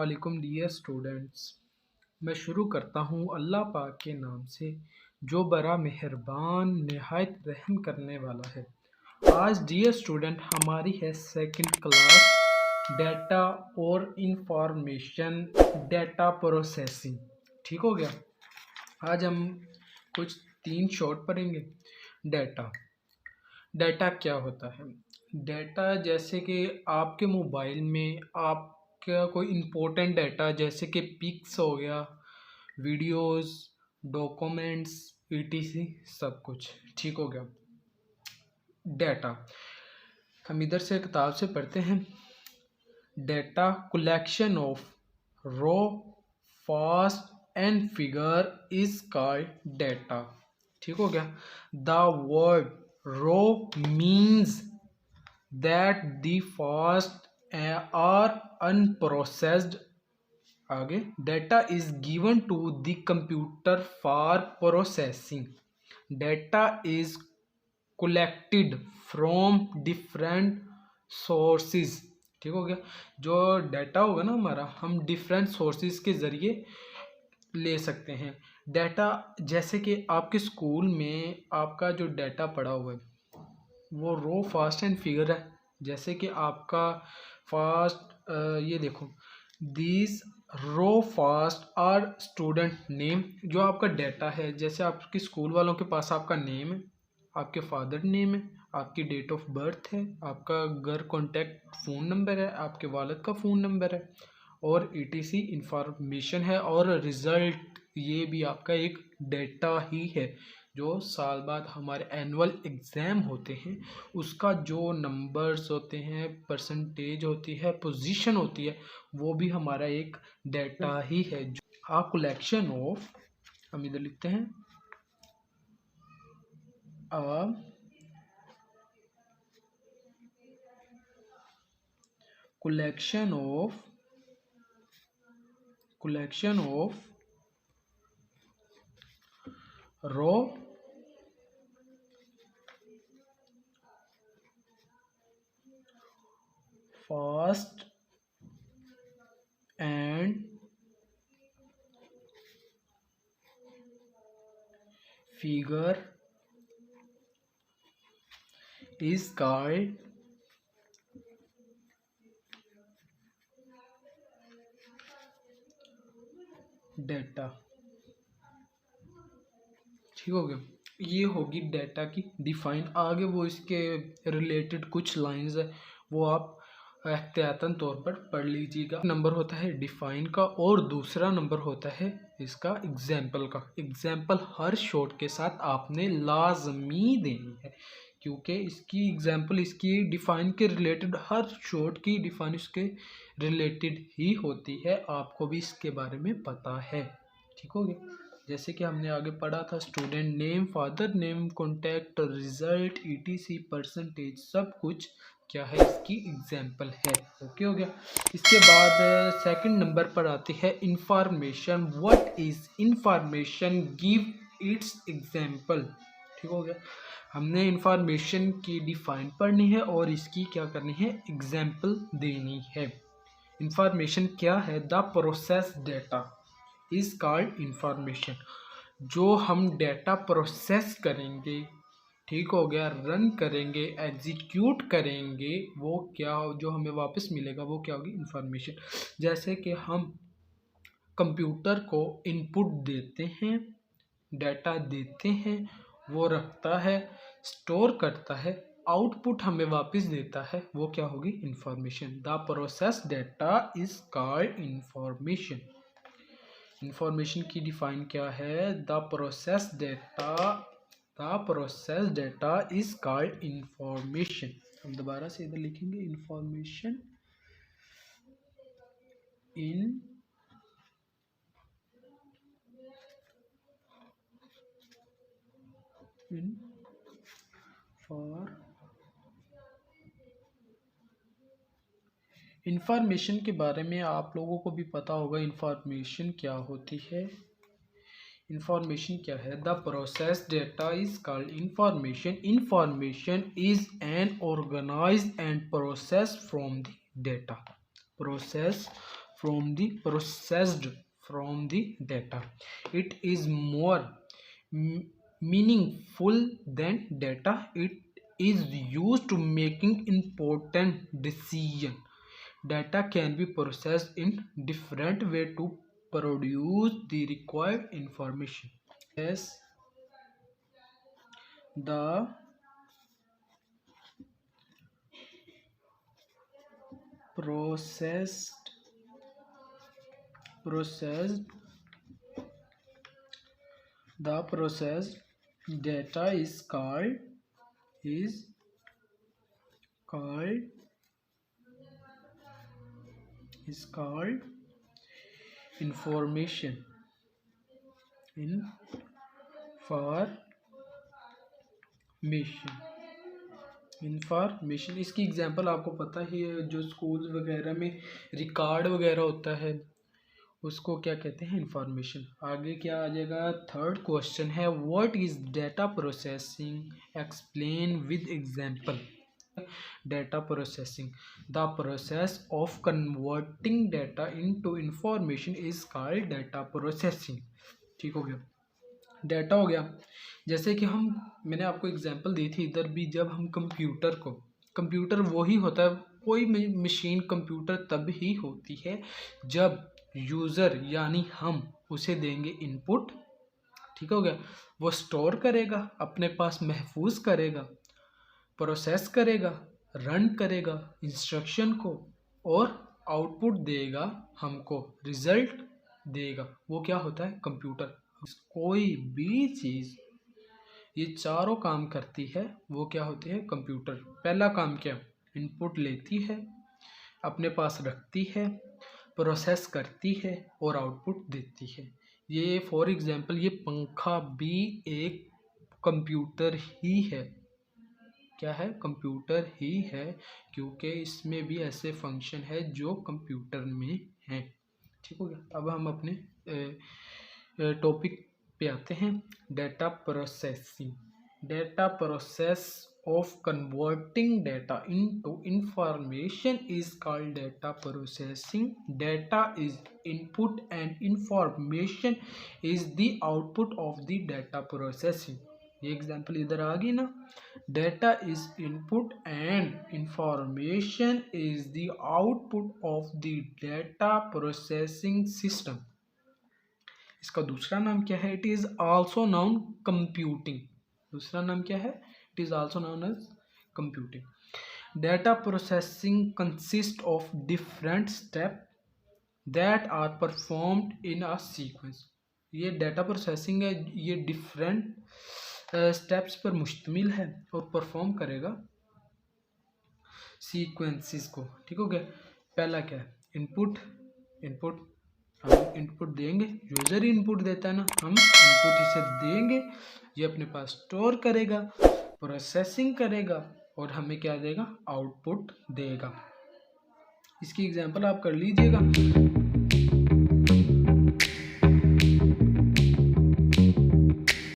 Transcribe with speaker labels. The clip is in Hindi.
Speaker 1: अस्सलामुअलैकुम डियर स्टूडेंट्स। मैं शुरू करता हूँ अल्लाह पाक के नाम से जो बड़ा मेहरबान नहायत रहम करने वाला है। आज डियर स्टूडेंट हमारी है सेकंड क्लास डेटा और इंफॉर्मेशन डेटा प्रोसेसिंग। ठीक हो गया। आज हम कुछ 3 शॉर्ट पढ़ेंगे। डेटा डेटा क्या होता है? डेटा जैसे कि आपके मोबाइल में आपका कोई इम्पोर्टेंट डाटा जैसे कि पिक्स हो गया, वीडियोस, डॉक्यूमेंट्स, ईटीसी सब कुछ। ठीक हो गया। डेटा हम इधर से किताब से पढ़ते हैं। Data collection of raw fast and figure is called data. ठीक हो गया। The word raw means that the fast or unprocessed आगे data is given to the computer for processing. Data is collected from different sources. ठीक हो गया। जो डाटा होगा ना हमारा, हम डिफरेंट सोर्सेज के ज़रिए ले सकते हैं। डाटा जैसे कि आपके स्कूल में आपका जो डाटा पड़ा हुआ है वो रो फास्ट एंड फिगर है। जैसे कि आपका फास्ट ये देखो, दिस रो फास्ट और स्टूडेंट नेम जो आपका डाटा है। जैसे आपके स्कूल वालों के पास आपका नेम है, आपके फादर नेम है, आपकी डेट ऑफ बर्थ है, आपका घर कॉन्टैक्ट फ़ोन नंबर है, आपके वालिद का फ़ोन नंबर है और ईटीसी इंफॉर्मेशन है। और रिज़ल्ट ये भी आपका एक डेटा ही है। जो साल बाद हमारे एनुअल एग्ज़ाम होते हैं उसका जो नंबर्स होते हैं, परसेंटेज होती है, पोजीशन होती है, वो भी हमारा एक डेटा ही है। आ कलेक्शन ऑफ, हम इधर लिखते हैं collection of raw fast and figure is called data. ठीक हो गया। ये होगी डेटा की डिफाइन। आगे वो इसके रिलेटेड कुछ लाइंस है वो आप एहतियातन तौर पर पढ़ लीजिएगा। नंबर होता है डिफाइन का और दूसरा नंबर होता है इसका एग्जाम्पल का। एग्जाम्पल हर शॉर्ट के साथ आपने लाजमी देनी है क्योंकि इसकी एग्जाम्पल इसकी डिफाइन के रिलेटेड, हर शॉर्ट की डिफाइन इसके रिलेटेड ही होती है। आपको भी इसके बारे में पता है। ठीक हो गया। जैसे कि हमने आगे पढ़ा था, student name, father name, contact, result, etc, percentage सब कुछ क्या है इसकी एग्जाम्पल है। ओके हो गया। इसके बाद सेकंड नंबर पर आती है information. What is information, give its example. ठीक हो गया। हमने इंफॉर्मेशन की डिफाइन पढ़नी है और इसकी क्या करनी है, एग्जाम्पल देनी है। इंफॉर्मेशन क्या है? The process data is called information. जो हम डेटा प्रोसेस करेंगे, ठीक हो गया, रन करेंगे, एग्जीक्यूट करेंगे, वो क्या जो हमें वापस मिलेगा वो क्या होगी, इंफॉर्मेशन। जैसे कि हम कंप्यूटर को इनपुट देते हैं, डेटा देते हैं, वो रखता है, स्टोर करता है, आउटपुट हमें वापस देता है, वो क्या होगी, information. The process data is called information. Information की डिफाइन क्या है? The process data is called information. हम दोबारा से इधर लिखेंगे इंफॉर्मेशन। इंफॉर्मेशन के बारे में आप लोगों को भी पता होगा इंफॉर्मेशन क्या होती है। इंफॉर्मेशन क्या है? The process data is called information. Information is an organised and process from the data. Process from the processed from the data. It is more meaningful than data. It is used to making important decision. Data can be processed in different way to produce the required information. Yes, the processed processed the processed data is called information. Information इसकी एग्जांपल आपको पता ही है, जो स्कूल वगैरह में रिकॉर्ड वगैरह होता है उसको क्या कहते हैं, इंफॉर्मेशन। आगे क्या आ जाएगा, थर्ड क्वेश्चन है what is data processing, explain with example. Data processing, the process of converting data into information is called data processing. ठीक हो गया, डेटा हो गया। जैसे कि मैंने आपको एग्जांपल दी थी इधर भी, जब हम कंप्यूटर वही होता है, कोई मशीन कंप्यूटर तब ही होती है जब यूज़र यानी हम उसे देंगे इनपुट। ठीक हो गया, वो स्टोर करेगा, अपने पास महफूज करेगा, प्रोसेस करेगा, रन करेगा इंस्ट्रक्शन को और आउटपुट देगा, हमको रिजल्ट देगा। वो क्या होता है, कंप्यूटर। कोई भी चीज़ ये चारों काम करती है वो क्या होती है, कंप्यूटर। पहला काम क्या, इनपुट लेती है, अपने पास रखती है, प्रोसेस करती है और आउटपुट देती है। ये फॉर एग्जांपल ये पंखा भी एक कंप्यूटर ही है। क्या है, कंप्यूटर ही है, क्योंकि इसमें भी ऐसे फंक्शन है जो कंप्यूटर में हैं। ठीक हो गया, अब हम अपने टॉपिक पे आते हैं, data processing. Data process of converting data into information is called data processing. Data is input and information is the output of the data processing. ये एग्जाम्पल इधर आ गई ना, data is input and information is the output of the data processing system. इसका दूसरा नाम क्या है, it is also known computing. दूसरा नाम क्या है, it is also known as computing. Data processing consists of different steps that are performed in a sequence. ये डेटा प्रोसेसिंग है, ये डिफरेंट स्टेप्स पर मुश्तमिल है और परफॉर्म करेगा सीक्वेंसेस को। ठीक हो गया, पहला क्या है, इनपुट। हम इनपुट देंगे, यूज़र ही इनपुट देता है ना, हम इनपुट इसे देंगे, ये अपने पास स्टोर करेगा, प्रोसेसिंग करेगा और हमें क्या देगा, आउटपुट देगा। इसकी एग्जांपल आप कर लीजिएगा।